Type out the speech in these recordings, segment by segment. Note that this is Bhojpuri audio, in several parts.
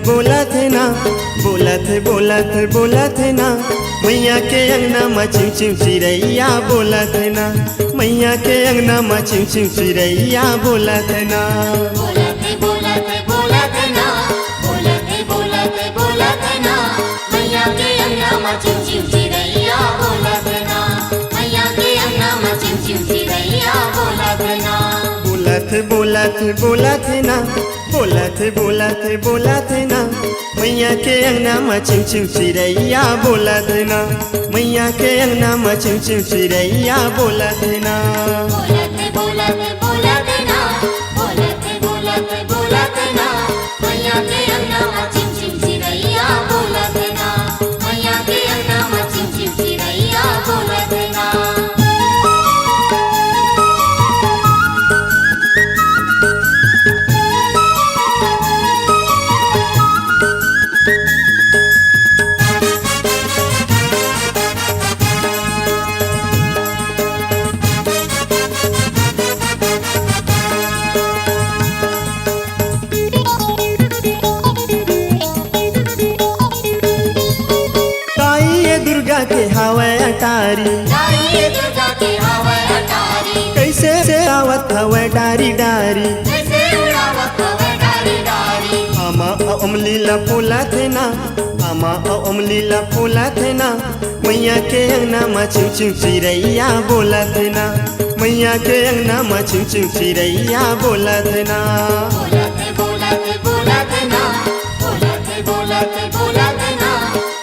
बोलत है ना, बोलत है ना, मैया के अंगना में चिम चिम चिड़ैया बोलत है ना, मैया के अंगना में चिम चिम चिड़ैया बोलत है ना। मैया के अंगना में चिम चिम चिड़ैया बोलत है ना, मैया के अंगना में चिम चिम चिड़ैया बोलत है ना। बोलत है ना, मैया के अंगना में चिम चिम चिड़ैया बोलत है ना, मैया के अंगना में चिम चिम चिड़ैया बोलत है ना। मैया के अंगना में चिम चिम चिड़ैया बोलत है ना, मैया के अंगना में चिम चिम चिड़ैया बोलत है ना। दुर्गा के हवै अटारी, दुर्गा के हवै अटारी, कैसे से आवत हवै डारी डारी, कैसे उड़ावत हवै डारी डारी। आमा अमलीला फूलत है ना, आमा अमलीला फूलत है ना, मैया के अंगना में चिम चिम चिड़ैया बोलत है ना, मैया के अंगना में चिम चिम चिड़ैया बोलत है ना।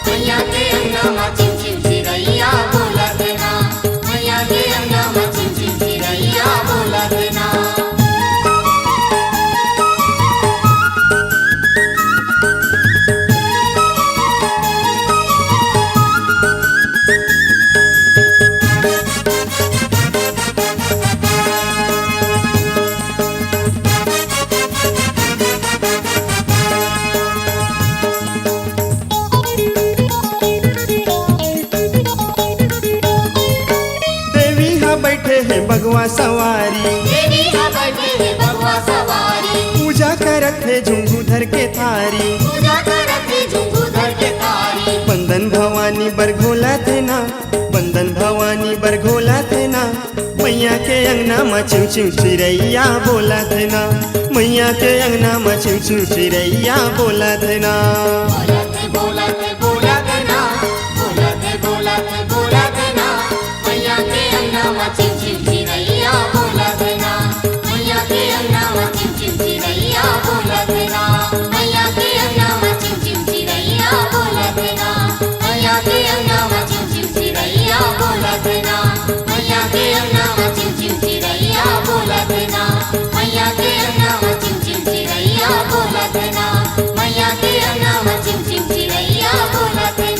मैया के अंगना में चिम चिम चिड़ैया बोलत है ना, मैया के अंगना में चिम चिम चिड़ैया बोलत है ना। बैठे है बगवा सवारी, देवी हा बैठे है बगवा सवारी, पूजा करत है झुंझुधर के थारी, पूजा करत है झुंझुधर के थारी। बंदन भवानी बरघोलत है ना, बंदन भवानी बरघोलत है ना, मैया के अंगना में चिम चिम चिड़ैया बोलत है ना, मैया के अंगना में चिम चिम चिड़ैया बोलत है ना। मैया के अंगना में चिम चिम चिड़ैया बोलत है ना, मैया के अंगना में चिम चिम चिड़ैया बोलत है ना, मैया के अंगना में चिम चिम चिड़ैया बोलत है ना, मैया के अंगना में चिम चिम चिड़ैया बोलत है ना, मैया के अंगना में चिम चिम चिड़ैया बोलत है ना, मैया के अंगना में चिम चिम चिड़ैया बोलत है ना, मैया के अंगना में चिम चिम चिड़ैया बोलत है।